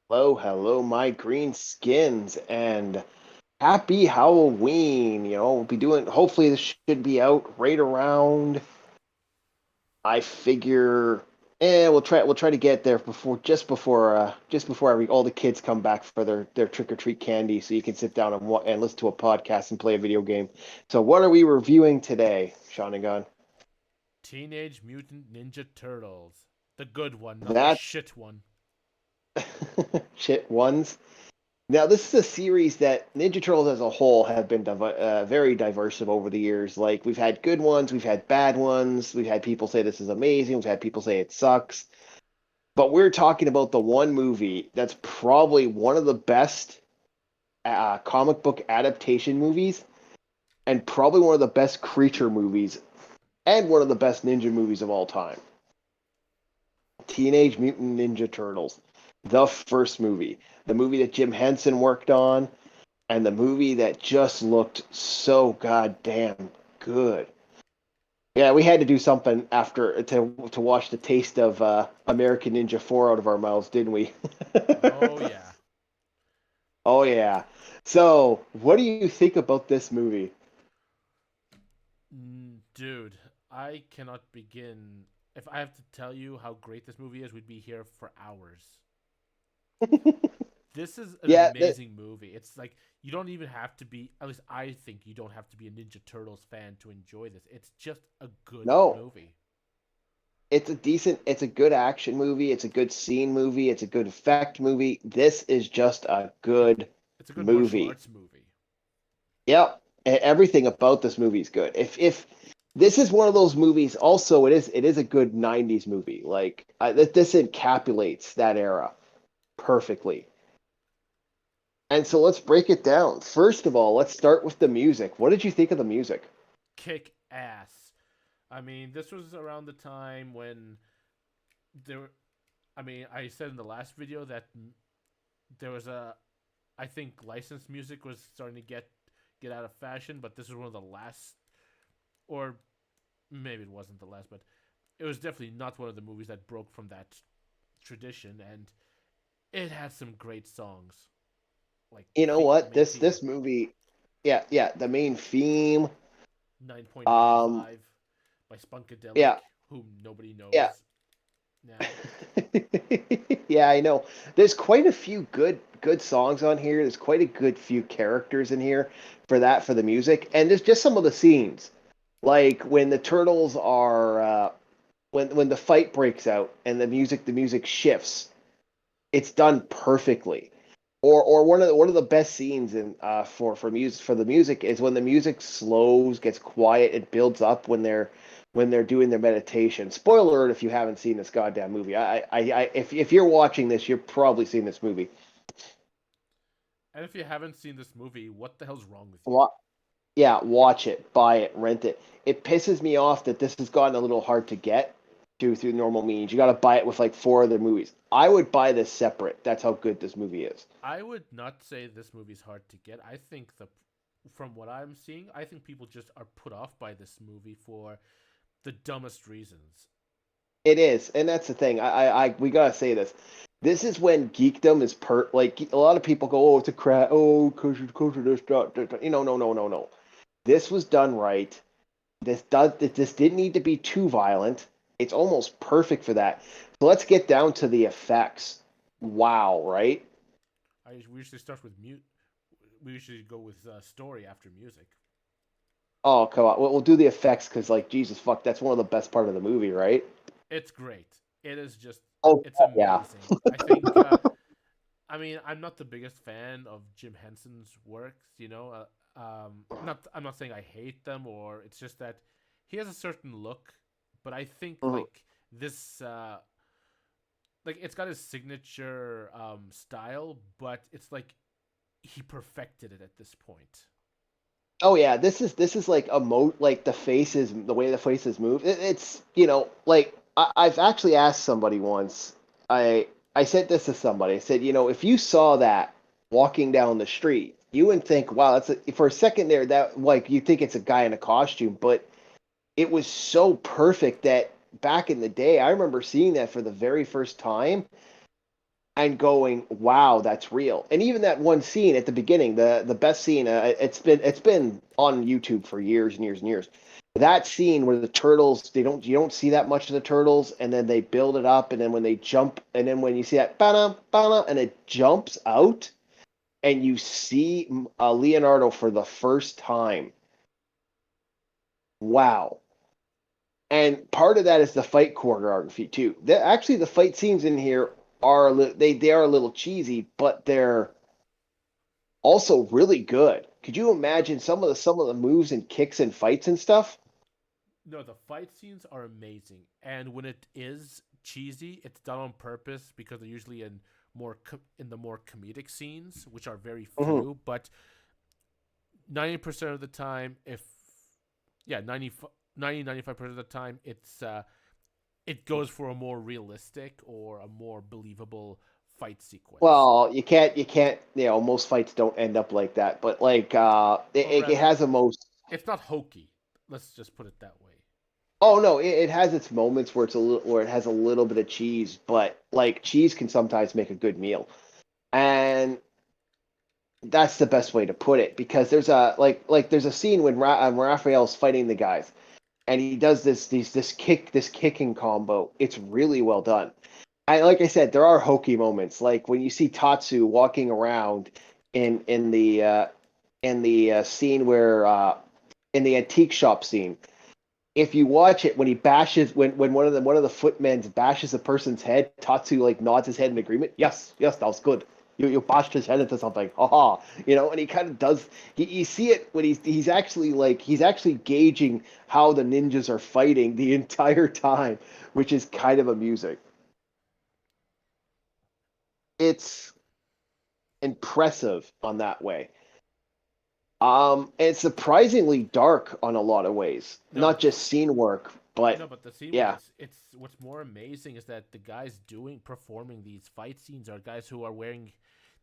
Hello, hello, my green skins, and happy Halloween. We'll be doing, hopefully, this should be out right around, I figure, we'll try to get there just before all the kids come back for their trick or treat candy so you can sit down and listen to a podcast and play a video game. So, what are we reviewing today, Sean and Gunn? Teenage Mutant Ninja Turtles. The good one, not the That's shit one. shit ones. Now, this is a series that Ninja Turtles as a whole have been very diverse over the years. Like, we've had good ones, we've had bad ones, we've had people say this is amazing, we've had people say it sucks. But we're talking about the one movie that's probably one of the best comic book adaptation movies, and probably one of the best creature movies, and one of the best ninja movies of all time. Teenage Mutant Ninja Turtles, the first movie, the movie that Jim Henson worked on and the movie that just looked so goddamn good. Yeah, we had to do something after to wash the taste of American Ninja 4 out of our mouths, didn't we? Oh yeah. Oh yeah. So, what do you think about this movie? Dude, I cannot begin. If I have to tell you how great this movie is, we'd be here for hours. This is an Yeah, that, amazing movie. It's like you don't even have to be, at least I think you don't have to be a Ninja Turtles fan to enjoy this. It's just a good no. movie. It's a good action movie, it's a good scene movie, it's a good effect movie. This is just a It, good it's a good martial movie. arts movie. Yep. Everything about this movie is good. If this is one of those movies, also it is a good '90s movie. Like this encapsulates that era perfectly. And so let's break it down. First of all, let's start with the music. What did you think of the music? Kick ass. I mean, this was around the time when there I mean, I said in the last video that there was a, I think licensed music was starting to get out of fashion, but this was one of the last, or maybe it wasn't the last, but it was definitely not one of the movies that broke from that tradition, and it had some great songs, like You know the what? main This theme, movie, yeah, the main theme. Um, 9.95 by Spunkadelic, yeah, whom nobody yeah. knows now. Yeah, I know. There's quite a few good songs on here. There's quite a good few characters in here for the music, and there's just some of the scenes, like when the turtles are when the fight breaks out and the music shifts. It's done perfectly. Or one of the best scenes in for the music is when the music slows, gets quiet, it builds up when they're doing their meditation. Spoiler alert if you haven't seen this goddamn movie. If you're watching this, you're probably seen this movie. And if you haven't seen this movie, what the hell's wrong with you? Wa- Yeah, watch it, buy it, rent it. It pisses me off that this has gotten a little hard to get through normal means. You got to buy it with like four other movies. I would buy this separate. That's how good this movie is. I would not say this movie's hard to get. I think from what I'm seeing, I think people just are put off by this movie for the dumbest reasons. It is, and that's the thing. We gotta say this. This is when geekdom is like a lot of people go, oh, it's a crap, oh, cause of this, no, no, no, no. This was done right. This didn't need to be too violent. It's almost perfect for that. So let's get down to the effects. Wow, right? We usually start with mute. We usually go with story after music. Oh, come on. We'll do the effects because, like, Jesus fuck, that's one of the best part of the movie, right? It's great. It is just, Oh, it's yeah. amazing. I think. I mean, I'm not the biggest fan of Jim Henson's works. I'm not saying I hate them, or it's just that he has a certain look, but I think Mhm. like this. Like it's got his signature style, but it's like he perfected it at this point. Oh yeah, this is like like the way the faces move. It's like I've actually asked somebody once. I said this to somebody. I said, if you saw that walking down the street, you would think, wow, for a second there that like you think it's a guy in a costume, but it was so perfect that back in the day, I remember seeing that for the very first time. and going, "Wow, that's real." And even that one scene at the beginning, the best scene, it's been on YouTube for years and years and years. That scene where the turtles, they don't you don't see that much of the turtles, and then they build it up, and then when they jump, and then when you see that bana bana, and it jumps out, and you see Leonardo for the first time. Wow. And part of that is the fight choreography too. Actually, the fight scenes in here are they are a little cheesy, but they're also really good. Could you No, imagine some of the moves and kicks and fights and stuff? no, the fight scenes are amazing, and when it is cheesy, it's done on purpose because they're usually in in the more comedic scenes, which are very Hmm. few. But 90% of the time, if yeah, 95% of the time, it goes for a more realistic or a more believable fight sequence, Well, you can't, most fights don't end up like that, but like or it rather, has a most. it's not hokey. Let's just put it that way. Oh no, it has its moments where it has a little bit of cheese, but like cheese can sometimes make a good meal. And that's the best way to put it because there's a scene when Raphael's fighting the guys and he does this kicking combo. It's really well done. Like I said, there are hokey moments like when you see Tatsu walking around in the scene where in the antique shop scene. If you watch it when he bashes when one of the footmen bashes a person's head, Tatsu like nods his head in agreement. Yes, yes, that was good. You bashed his head into something. Haha. And he kind of does. You see it when he's actually gauging how the ninjas are fighting the entire time, which is kind of amusing. It's impressive on that way. It's surprisingly dark on a lot of ways. No, Not but just scene work, but no, but the scene work, yeah. it's what's more amazing is that the guys doing performing these fight scenes are guys who are wearing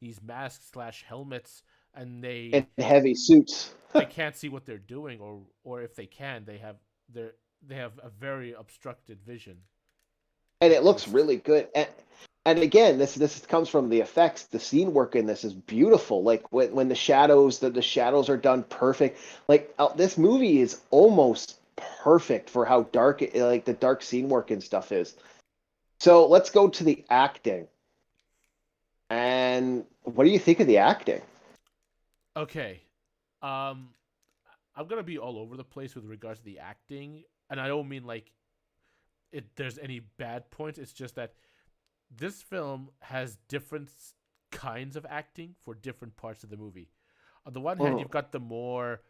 these masks slash helmets, and And heavy suits. they can't see what they're doing, or if they can, they have a very obstructed vision And at it looks least. really good. And again, this comes from the effects. The scene work in this is beautiful. Like when the shadows are done perfect. Like this movie is almost perfect for how dark like the dark scene work and stuff is. So let's go to the acting. And what do you think of the acting? Okay, um, I'm gonna be all over the place with regards to the acting, and I don't mean like there's any bad points. It's just that this film has different kinds of acting for different parts of the movie. On the one hand, Mhm. you've got the more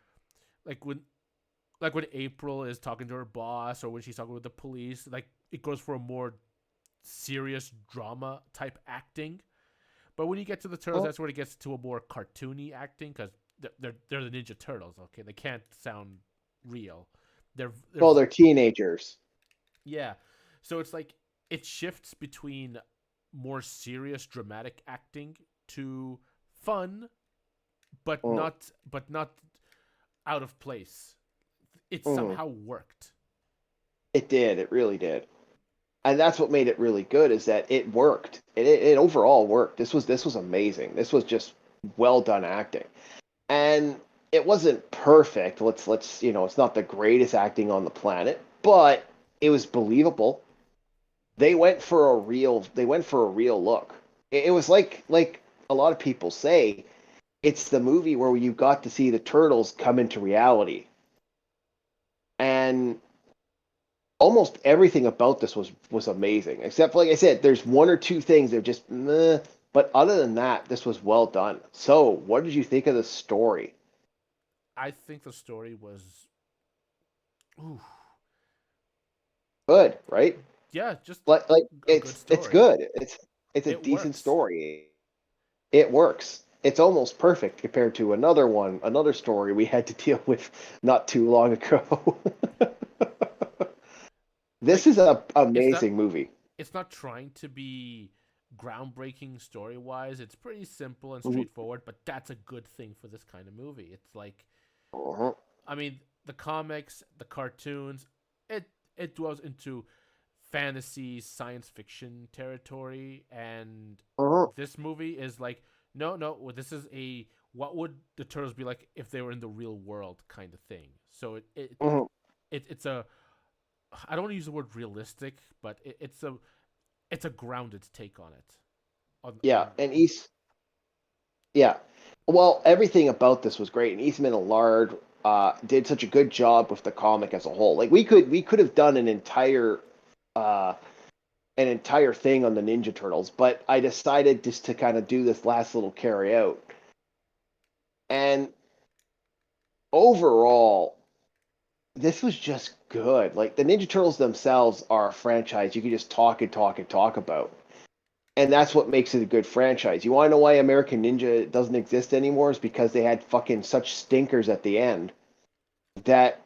like when April is talking to her boss or when she's talking with the police, like it goes for a more serious drama type acting. But when you get to the turtles, Well, that's where it gets to a more cartoony acting because they're the Ninja Turtles. Okay, they can't sound real. They're well, they're teenagers. Yeah. So it's like it shifts between more serious dramatic acting to fun Mhm. but not out of place. It Mhm. somehow worked. It did. It really did. And that's what made it really good is that it worked. It overall worked. This was amazing. This was just well done acting, and it wasn't perfect. It's not the greatest acting on the planet, but it was believable. They went for a real look. It was like a lot of people say, it's the movie where you got to see the turtles come into reality, and almost everything about this was amazing. Except, like I said, there's one or two things that are just meh, but other than that, this was well done. So, what did you think of the story? I think the story was ooh, Good, right? yeah, just Like a good it's story. good. It's a It decent works. story. It works. It's almost perfect compared to another story we had to deal with not too long ago. This Like is a it's not amazing movie. it's not trying to be groundbreaking story wise. It's pretty simple and Mhm. straightforward, but that's a good thing for this kind of movie. It's like Mhm. I mean, the comics, the cartoons, it dwells into fantasy science fiction territory, and Mhm, this movie is like, no, no, well, this is a what would the turtles be like if they were in the real world kind of thing. So mhm. it's a, I don't want to use the word realistic, but it's a grounded take on it. On Yeah, and yeah. Well, everything about this was great, and Eastman and Lard did such a good job with the comic as a whole. Like we could have done uh, an entire thing on the Ninja Turtles, but I decided just to kind of do this last little carry out. And overall, this was just good. Like the Ninja Turtles themselves are a franchise you can just talk and talk and talk about. And that's what makes it a good franchise. You want to know why American Ninja doesn't exist anymore? Is because they had fucking such stinkers at the end that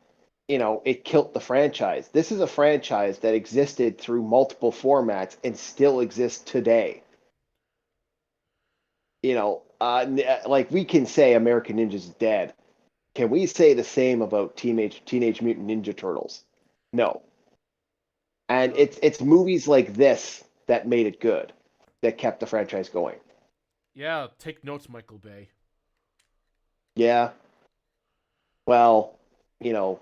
it killed the franchise. This is a franchise that existed through multiple formats and still exists today. Like we can say American Ninja's dead. Can we say the same about Teenage Mutant Ninja Turtles? No. And no, it's movies like this that made it good, that kept the franchise going. yeah, take notes, Michael Bay. Yeah. Well, you know,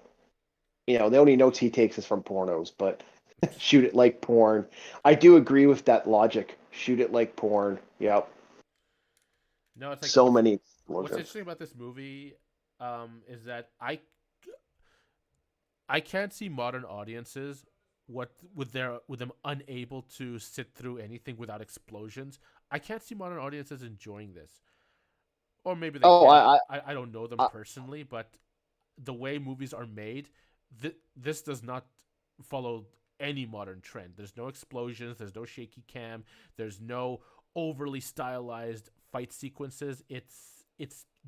the only notes he takes is from pornos, but shoot it like porn. I do agree with that logic. Shoot it like porn. Yep. No, it's like So many what's explosions. interesting about this movie, is that I can't see modern audiences what with them unable to sit through anything without explosions. I can't see modern audiences enjoying this, or maybe they Oh, can. I don't know them I personally, but the way movies are made, this does not follow any modern trend. There's no explosions. There's no shaky cam. There's no overly stylized fight sequences. It's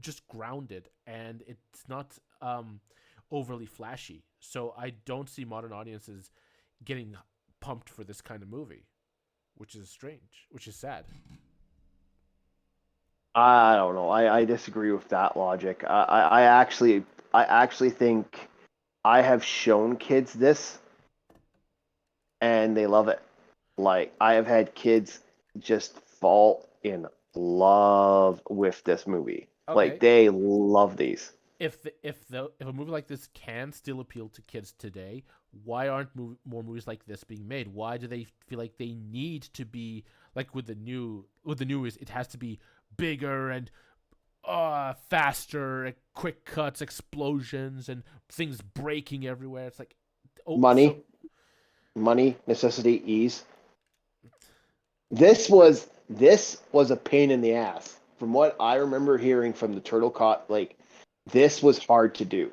just grounded, and it's not overly flashy. So I don't see modern audiences getting pumped for this kind of movie, which is strange, which is sad. I don't know. I disagree with that logic. I actually think I have shown kids this and they love it. Like I have had kids just fall in love with this movie. Like Okay, they love these. if a movie like this can still appeal to kids today, why aren't more movies like this being made? Why do they feel like they need to be like with the news? It has to be bigger and faster, quick cuts, explosions, and things breaking everywhere. It's like, oh, so Money, money, necessity, ease. This was a pain in the ass. From what I remember hearing from the Turtle Cot, like this was hard to do.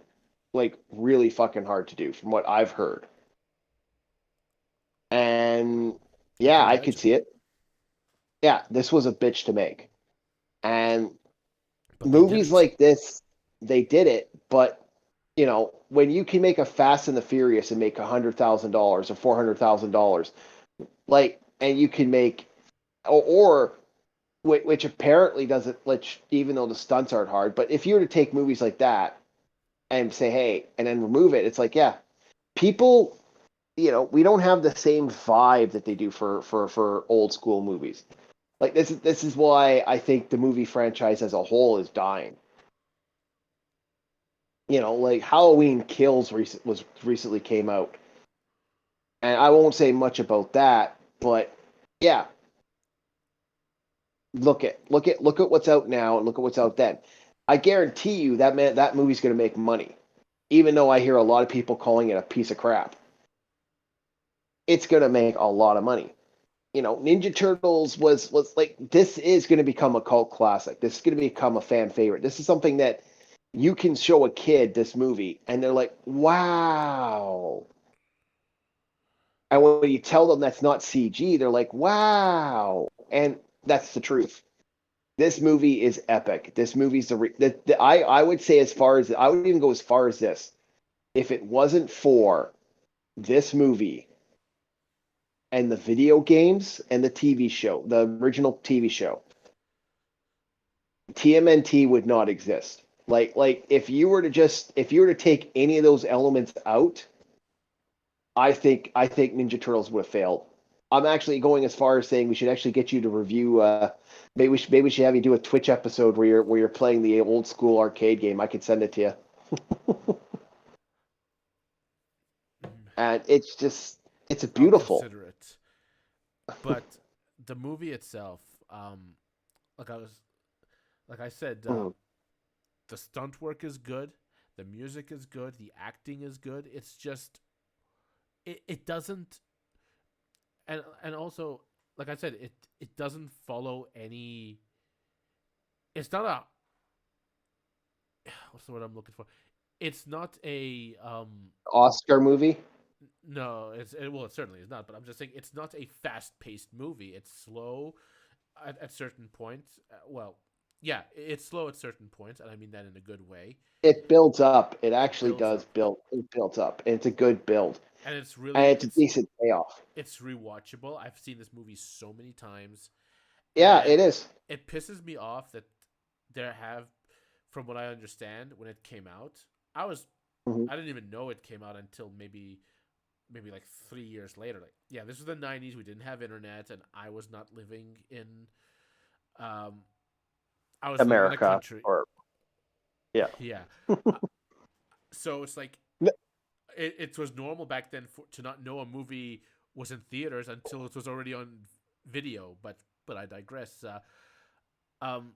Like really fucking hard to do from what I've heard. And I yeah, can I could imagine. see it. Yeah, this was a bitch to make. And But they did movies it. like this, they did it, but when you can make a Fast and the Furious and make $100,000 or $400,000, like, and you can make, or which apparently doesn't, which even though the stunts aren't hard, but if you were to take movies like that and say, hey, and then remove it, it's like, yeah, people, we don't have the same vibe that they do for old school movies. Like this is why I think the movie franchise as a whole is dying. Like Halloween Kills was recently came out, and I won't say much about that, but yeah, look at what's out now and look at what's out then. I guarantee you that movie's going to make money, even though I hear a lot of people calling it a piece of crap. It's going to make a lot of money. Ninja Turtles was like this is going to become a cult classic. This is going to become a fan favorite. This is something that you can show a kid this movie and they're like, "Wow." And when you tell them that's not CG, they're like, "Wow." And that's the truth. This movie is epic. This movie's I would say as far as I would even go as far as this. If it wasn't for this movie and the video games and the TV show, the original TV show, TMNT would not exist. Like if you were to take any of those elements out, I think Ninja Turtles would have failed. I'm actually going as far as saying we should actually get you to review. Maybe we should have you do a Twitch episode where you're playing the old school arcade game. I could send it to you, Mm, and it's I'll beautiful. consider it. But the movie itself, like I was, like I said, Mhm. the stunt work is good, the music is good, the acting is good. It's just it doesn't, and also, like I said, it doesn't follow any. It's not a what's the word I'm looking for. It's not a Oscar movie. no. Well, it certainly is not. But I'm just saying it's not a fast paced movie. It's slow at certain points. Well, yeah, it's slow at certain points, and I mean that in a good way. It builds up. It It actually builds does up, build. It builds up, and it's a good build, and it's and really it's a decent payoff. it's rewatchable. I've seen this movie so many times, Yeah, and it is. it pisses me off that there have, from what I understand, when it came out, I was Mhm. I didn't even know it came out until maybe like 3 years later. Like, yeah, this was the '90s. We didn't have internet, and I was not living in um I was living in a America, country. or yeah. Yeah. Uh, so it's like it was normal back then to not know a movie was in theaters until it was already on video. But I digress. Um,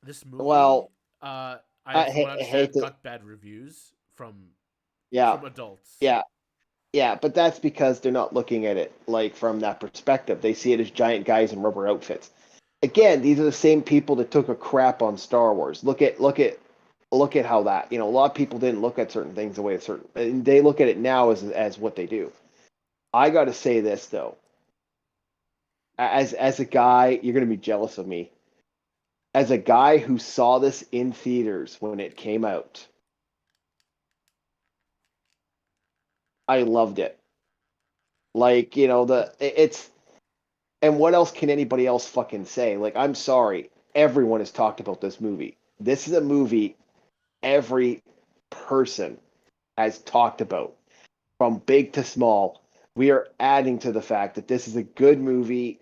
this movie, Well, from what I I hate understand, to. got bad reviews Yeah, from adults. yeah, yeah, but that's because they're not looking at it like from that perspective. They see it as giant guys in rubber outfits. Again, these are the same people that took a crap on Star Wars. Look at how that, a lot of people didn't look at certain things the way certain, and they look at it now as what they do. I got to say this though, as a guy, you're going to be jealous of me. As a guy who saw this in theaters when it came out, I loved it. Like, it's, and what else can anybody else fucking say? Like, I'm sorry, everyone has talked about this movie. This is a movie every person has talked about, from big to small. We are adding to the fact that this is a good movie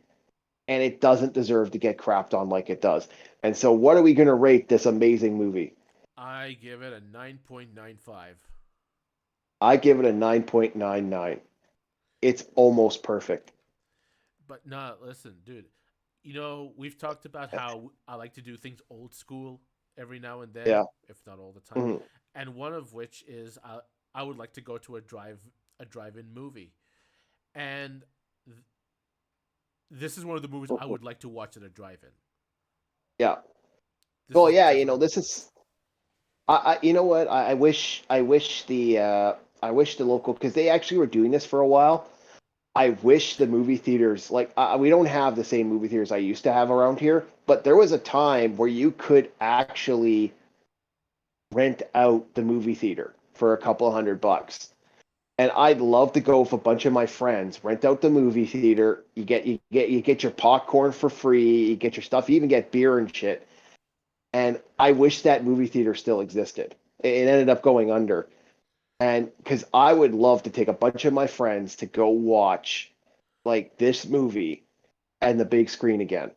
and it doesn't deserve to get crapped on like it does. And so, what are we going to rate this amazing movie? I give it a 9.95. I give it a 9.99. It's almost perfect. But nah, listen, dude. We've talked about how I like to do things old school every now and then, Yeah. if not all the time. Mhm. And one of which is I would like to go to a drive-in movie. And th- this is one of the movies I would like to watch at a drive-in. Yeah. This Well, is yeah, definitely one of this those. is. You know what? I wish the local, because they actually were doing this for a while. I wish the movie theaters, like, we don't have the same movie theaters I used to have around here, but there was a time where you could actually rent out the movie theater for a couple of $100. And I'd love to go with a bunch of my friends, rent out the movie theater. You get your popcorn for free, you get your stuff, you even get beer and shit. And I wish that movie theater still existed. It ended up going under. And because I would love to take a bunch of my friends to go watch like this movie and the big screen again.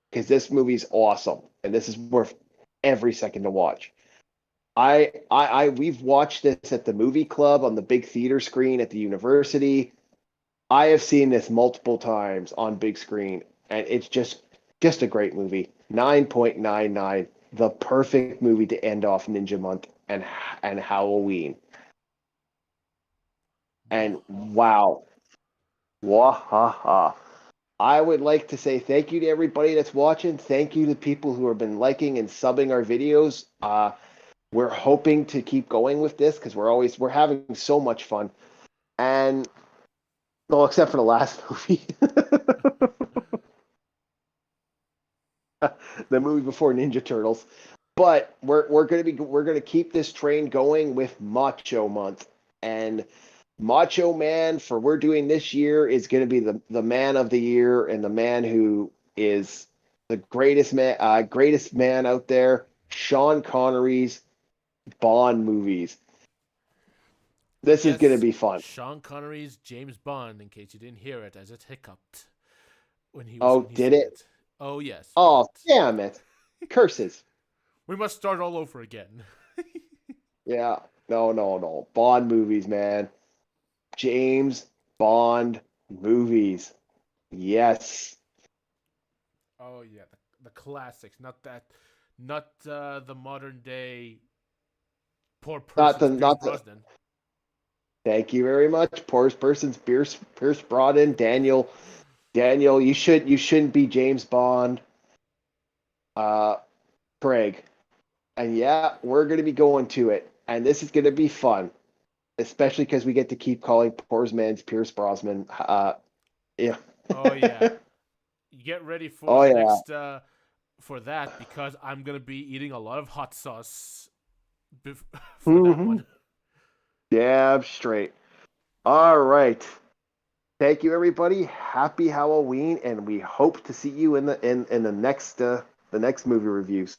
Because this movie's awesome and this is worth every second to watch. We've watched this at the movie club on the big theater screen at the university. I have seen this multiple times on big screen, and it's just a great movie. 9.99, the perfect movie to end off Ninja Month and Halloween. And wow, wahaha. I would like to say thank you to everybody that's watching. Thank you to people who have been liking and subbing our videos. We're hoping to keep going with this because we're having so much fun. And well, except for the last movie, the movie before Ninja Turtles. But we're gonna keep this train going with Macho Month, and Macho Man for we're doing this year is gonna be the man of the year and the man who is the greatest man out there. Sean Connery's Bond movies. This is gonna Yes, be fun. Sean Connery's James Bond. In case you didn't hear it, as it hiccuped when Oh, he did said it? it. Oh yes, Oh, but damn it! Curses. we must start all over again. Yeah. No, no, no. Bond movies, man. James Bond movies. Yes. Oh yeah, the classics, not the modern day poor Not the person's Pierce not the Brosnan. Thank you very much. Poorest person's Pierce Brosnan, Daniel, you shouldn't be James Bond. Uh Craig. And yeah, we're gonna be going to it. And this is gonna be fun. Especially because we get to keep calling Poor Man's Pierce Brosnan. Yeah. Oh yeah, you get ready for Oh the yeah. next for that because I'm gonna be eating a lot of hot sauce for that Hmm. one. Damn straight. All right. Thank you, everybody. Happy Halloween, and we hope to see you in the next movie reviews.